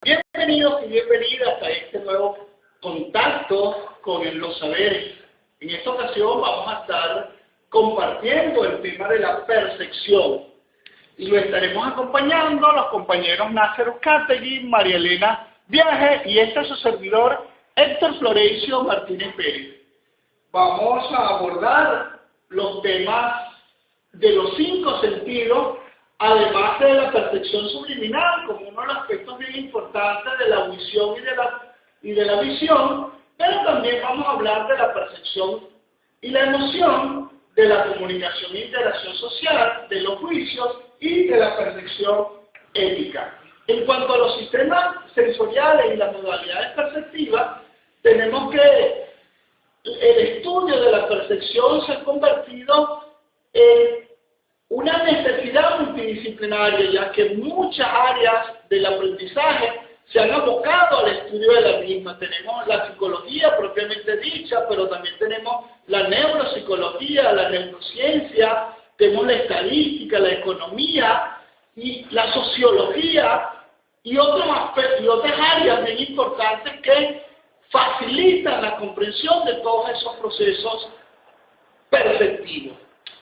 Bienvenidos y bienvenidas a este nuevo contacto con los saberes. En esta ocasión vamos a estar compartiendo el tema de la percepción y lo estaremos acompañando los compañeros Nasser Uzcategui, María Elena Viaje y este es su servidor Héctor Florencio Martínez Pérez. Vamos a abordar los temas de los 5 sentidos, además de la percepción subliminal como uno de los aspectos bien importantes de la audición y de la visión, pero también vamos a hablar de la percepción y la emoción, de la comunicación e interacción social, de los juicios y de la percepción ética. En cuanto a los sistemas sensoriales y las modalidades perceptivas, tenemos que el estudio de la percepción se ha convertido en una necesidad multidisciplinaria, ya que muchas áreas del aprendizaje se han abocado al estudio de la misma. Tenemos la psicología propiamente dicha, pero también tenemos la neuropsicología, la neurociencia, tenemos la estadística, la economía y la sociología y otras áreas bien importantes que facilitan la comprensión de todos esos procesos perceptivos.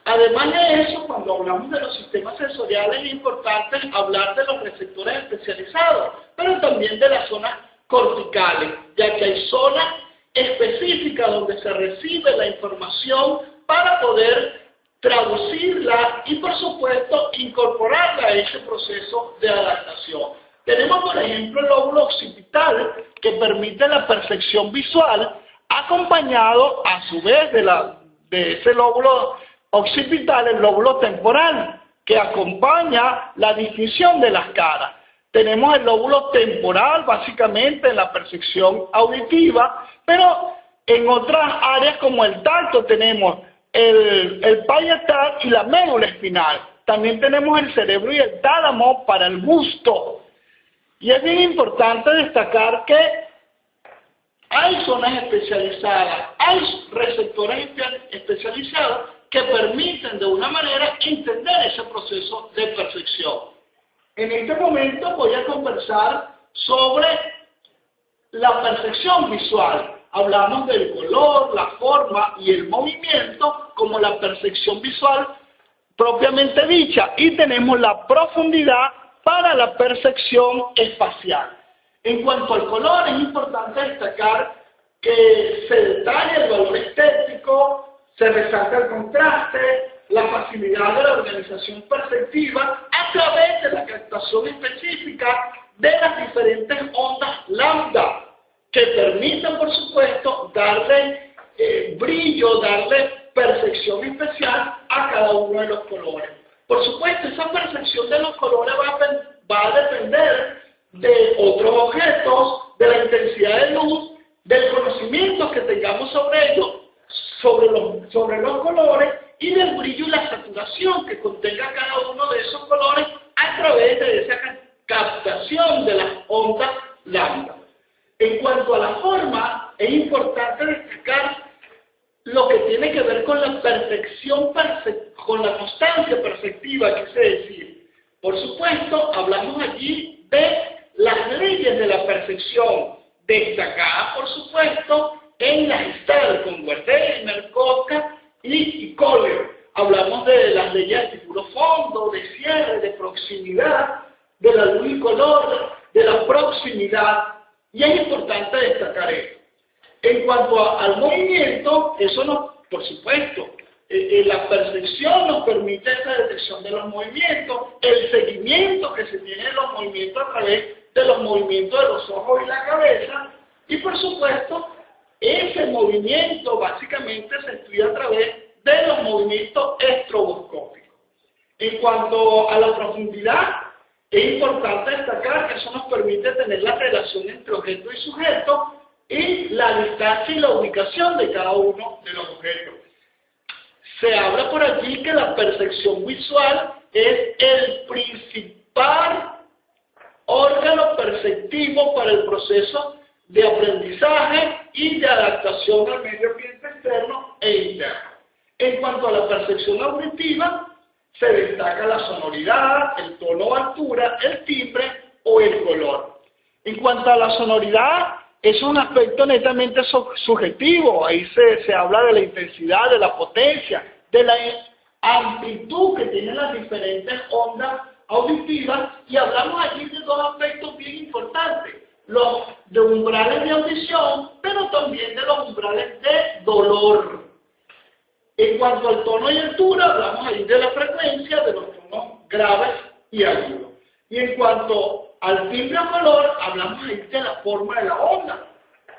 Además de eso, cuando hablamos de los sistemas sensoriales es importante hablar de los receptores especializados, pero también de las zonas corticales, ya que hay zonas específicas donde se recibe la información para poder traducirla y, por supuesto, incorporarla a ese proceso de adaptación. Tenemos, por ejemplo, el lóbulo occipital, que permite la percepción visual, acompañado, a su vez, de ese lóbulo occipital, el lóbulo temporal, que acompaña la distinción de las caras. Tenemos el lóbulo temporal, básicamente, en la percepción auditiva, pero en otras áreas como el tacto tenemos el parietal y la médula espinal. También tenemos el cerebro y el tálamo para el gusto. Y es bien importante destacar que hay zonas especializadas, hay receptores especializados que permiten de una manera entender ese proceso de percepción. En este momento voy a conversar sobre la percepción visual. Hablamos del color, la forma y el movimiento como la percepción visual propiamente dicha y tenemos la profundidad para la percepción espacial. En cuanto al color, es importante destacar que se detalla el valor estético, se resalta el contraste, la facilidad de la organización perceptiva a través de la captación específica de las diferentes ondas lambda, que permiten, por supuesto, darle brillo, darle percepción especial a cada uno de los colores. Por supuesto, esa percepción de los colores va a depender de otros objetos, de la intensidad de luz, del conocimiento que tengamos sobre ellos, sobre los colores y del brillo y la saturación que contenga cada uno de esos colores a través de esa captación de las ondas lambda. En cuanto a la forma, es importante destacar lo que tiene que ver con la percepción, con la constancia perceptiva, quise decir. Por supuesto, hablamos allí de las leyes de la percepción, destacadas, por supuesto, en la Gestalt, con Wertheimer, Kotka y Kohler. Hablamos de las leyes de puro fondo, de cierre, de proximidad, de la luz y color, de la proximidad, y es importante destacar esto. En cuanto al movimiento, por supuesto, la percepción nos permite esa detección de los movimientos, el seguimiento que se tiene de los movimientos a través de los movimientos de los ojos y la cabeza, y por supuesto, ese movimiento básicamente se estudia a través de los movimientos estroboscópicos. En cuanto a la profundidad, es importante destacar que eso nos permite tener la relación entre objeto y sujeto y la distancia y la ubicación de cada uno de los objetos. Se habla por allí que la percepción visual es el principal órgano perceptivo para el proceso de aprendizaje y de adaptación al medio ambiente externo e interno. En cuanto a la percepción auditiva, se destaca la sonoridad, el tono o altura, el timbre o el color. En cuanto a la sonoridad, es un aspecto netamente subjetivo. Ahí se habla de la intensidad, de la potencia, de la amplitud que tienen las diferentes ondas auditivas, y hablamos allí de dos aspectos bien importantes: los de umbrales de audición, pero también de los umbrales de dolor. En cuanto al tono y altura, hablamos ahí de la frecuencia, de los tonos graves y agudos. Y en cuanto al timbre o color, hablamos ahí de la forma de la onda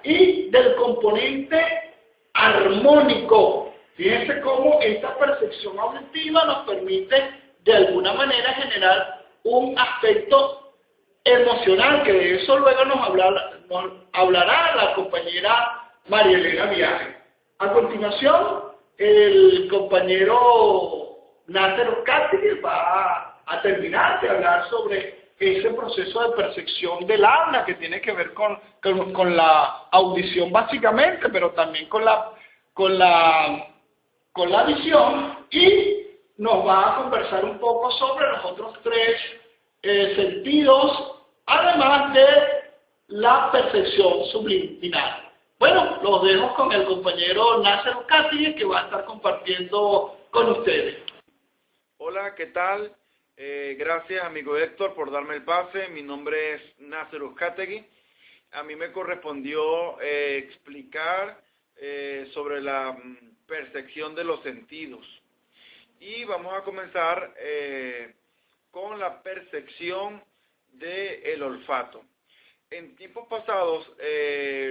y del componente armónico. Fíjense cómo esta percepción auditiva nos permite de alguna manera generar un aspecto emocional, que de eso luego nos hablará la compañera María Elena Viaje. A continuación, el compañero Nasser Oscati va a terminar de hablar sobre ese proceso de percepción del habla, que tiene que ver con la audición básicamente, pero también con la visión, y nos va a conversar un poco sobre los otros tres sentidos, además de la percepción subliminal. Bueno, los dejo con el compañero Nasser Oscati, que va a estar compartiendo con ustedes. Hola, ¿qué tal? Gracias, amigo Héctor, por darme el pase. Mi nombre es Nasser Oscati. A mí me correspondió explicar sobre la percepción de los sentidos. Y vamos a comenzar con la percepción del olfato. En tiempos pasados,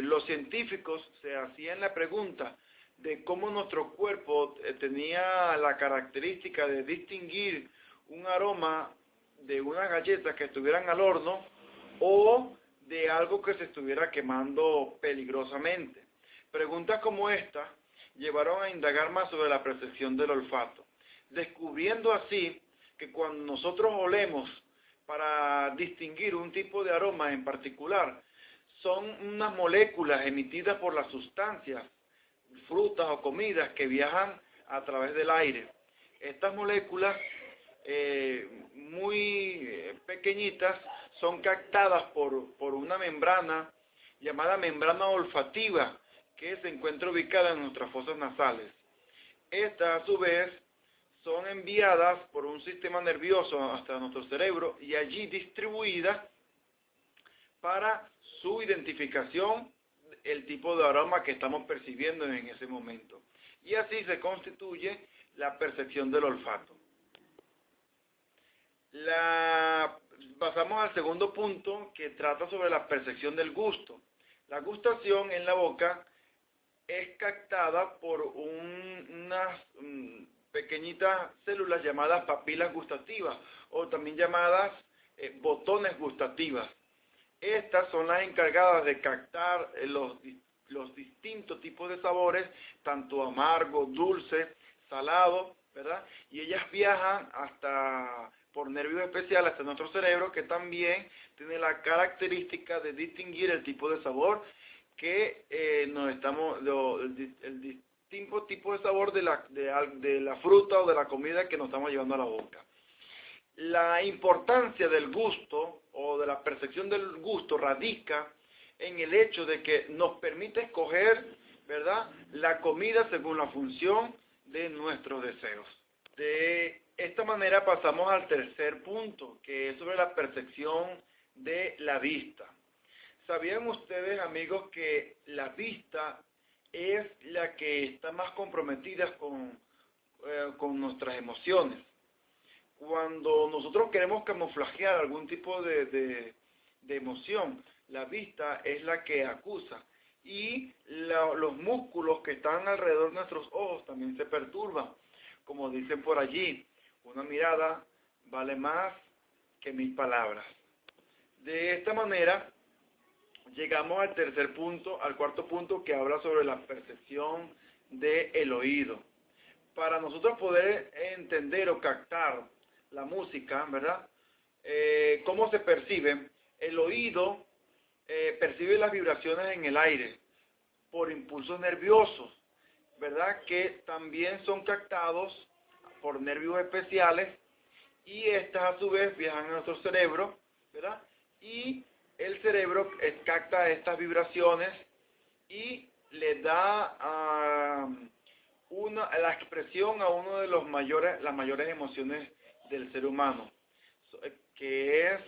los científicos se hacían la pregunta de cómo nuestro cuerpo tenía la característica de distinguir un aroma de unas galletas que estuvieran al horno o de algo que se estuviera quemando peligrosamente. Preguntas como esta llevaron a indagar más sobre la percepción del olfato, descubriendo así que cuando nosotros olemos para distinguir un tipo de aroma en particular, son unas moléculas emitidas por las sustancias, frutas o comidas que viajan a través del aire. Estas moléculas muy pequeñitas son captadas por una membrana llamada membrana olfativa, que se encuentra ubicada en nuestras fosas nasales. Estas, a su vez, son enviadas por un sistema nervioso hasta nuestro cerebro y allí distribuidas para su identificación, el tipo de aroma que estamos percibiendo en ese momento. Y así se constituye la percepción del olfato. Pasamos al segundo punto, que trata sobre la percepción del gusto. La gustación en la boca es captada por unas pequeñitas células llamadas papilas gustativas, o también llamadas botones gustativas. Estas son las encargadas de captar los distintos tipos de sabores, tanto amargo, dulce, salado, ¿verdad? Y ellas viajan por nervios especiales hasta nuestro cerebro, que también tiene la característica de distinguir el tipo de sabor que el distinto tipo de sabor de la fruta o de la comida que nos estamos llevando a la boca. La importancia del gusto o de la percepción del gusto radica en el hecho de que nos permite escoger, ¿verdad?, la comida según la función de nuestros deseos. De esta manera pasamos al tercer punto, que es sobre la percepción de la vista. ¿Sabían ustedes, amigos, que la vista es la que está más comprometida con nuestras emociones? Cuando nosotros queremos camuflajear algún tipo de emoción, la vista es la que acusa, y los músculos que están alrededor de nuestros ojos también se perturban. Como dicen por allí, una mirada vale más que 1000 palabras. De esta manera llegamos al tercer punto, al cuarto punto, que habla sobre la percepción del oído. Para nosotros poder entender o captar la música, ¿verdad?, ¿cómo se percibe? El oído percibe las vibraciones en el aire por impulsos nerviosos, ¿verdad?, que también son captados por nervios especiales, y estas a su vez viajan a nuestro cerebro, ¿verdad?, y el cerebro capta estas vibraciones y le da la expresión a uno de las mayores emociones del ser humano, que es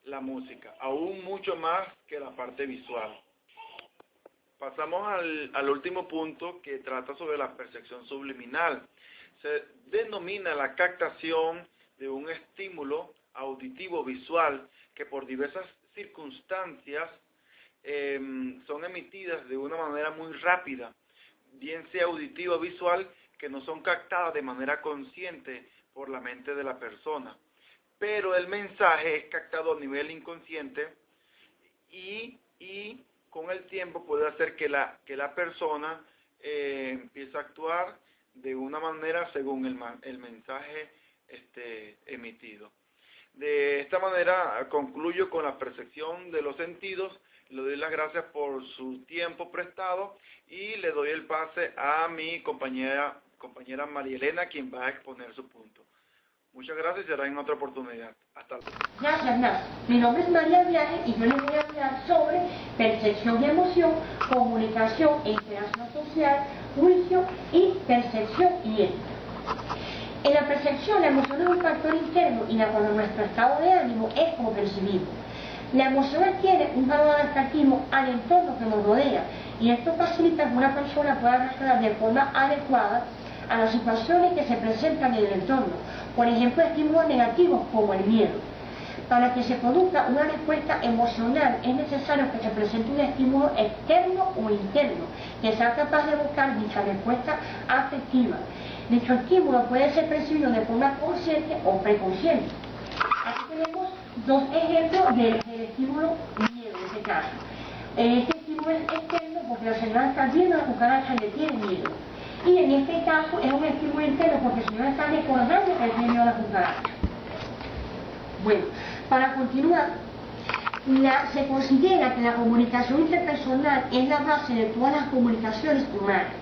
la música, aún mucho más que la parte visual. Pasamos al último punto, que trata sobre la percepción subliminal. Se denomina la captación de un estímulo auditivo visual que por diversas circunstancias son emitidas de una manera muy rápida, bien sea auditiva o visual, que no son captadas de manera consciente por la mente de la persona. Pero el mensaje es captado a nivel inconsciente y con el tiempo puede hacer que la persona empiece a actuar de una manera según el mensaje emitido. De esta manera concluyo con la percepción de los sentidos. Le doy las gracias por su tiempo prestado y le doy el pase a mi compañera María Elena, quien va a exponer su punto. Muchas gracias y será en otra oportunidad. Hasta luego. Gracias, Nas. Mi nombre es María Viaje y yo les voy a hablar sobre percepción y emoción, comunicación e interacción social, juicio y percepción y ética. En la percepción, la emoción es un factor interno y de acuerdo a nuestro estado de ánimo es como percibimos. La emoción adquiere un valor adaptativo al entorno que nos rodea y esto facilita que una persona pueda reaccionar de forma adecuada a las situaciones que se presentan en el entorno, por ejemplo, estímulos negativos como el miedo. Para que se produzca una respuesta emocional es necesario que se presente un estímulo externo o interno que sea capaz de buscar dicha respuesta afectiva. Dicho estímulo puede ser percibido de forma consciente o preconsciente. Aquí tenemos dos ejemplos del estímulo miedo en este caso. Este estímulo es externo porque la señora está viendo la cucaracha y le tiene miedo. Y en este caso es un estímulo interno porque el señor está recordando que él tiene miedo a la cucaracha. Bueno, para continuar, se considera que la comunicación interpersonal es la base de todas las comunicaciones humanas.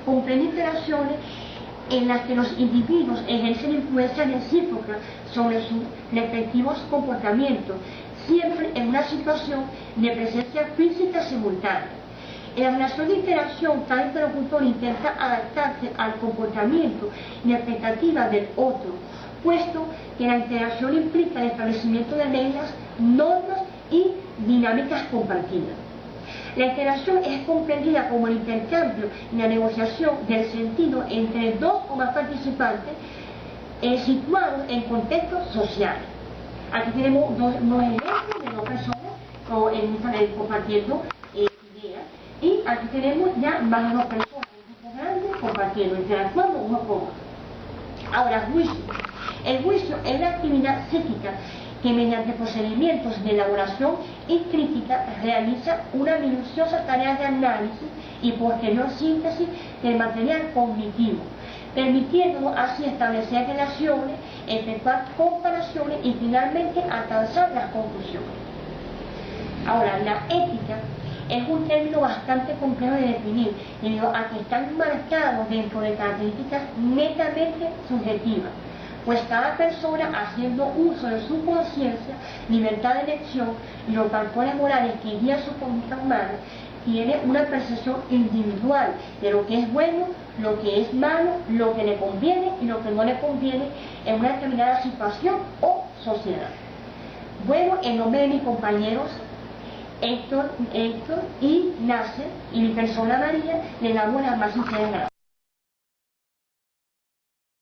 Comprende interacciones en las que los individuos ejercen influencia recíproca sobre sus respectivos comportamientos, siempre en una situación de presencia física simultánea. En la relación de interacción, cada interlocutor intenta adaptarse al comportamiento y expectativas del otro, puesto que la interacción implica el establecimiento de reglas, normas y dinámicas compartidas. La interacción es comprendida como el intercambio y la negociación del sentido entre dos o más participantes situados en contextos sociales. Aquí tenemos dos ejemplos de dos personas compartiendo ideas y aquí tenemos ya más de dos personas, un grupo grande compartiendo, interactuando uno con otro. Ahora, juicio. El juicio es la actividad psíquica que mediante procedimientos de elaboración y crítica realiza una minuciosa tarea de análisis y posterior síntesis del material cognitivo, permitiéndonos así establecer relaciones, efectuar comparaciones y finalmente alcanzar las conclusiones. Ahora, la ética es un término bastante complejo de definir, debido a que están marcados dentro de características netamente subjetivas, pues cada persona, haciendo uso de su conciencia, libertad de elección y los factores morales que guían su conducta humana, tiene una percepción individual de lo que es bueno, lo que es malo, lo que le conviene y lo que no le conviene en una determinada situación o sociedad. Bueno, en nombre de mis compañeros Héctor y Nasser y mi persona María, le damos las más sinceras gracias.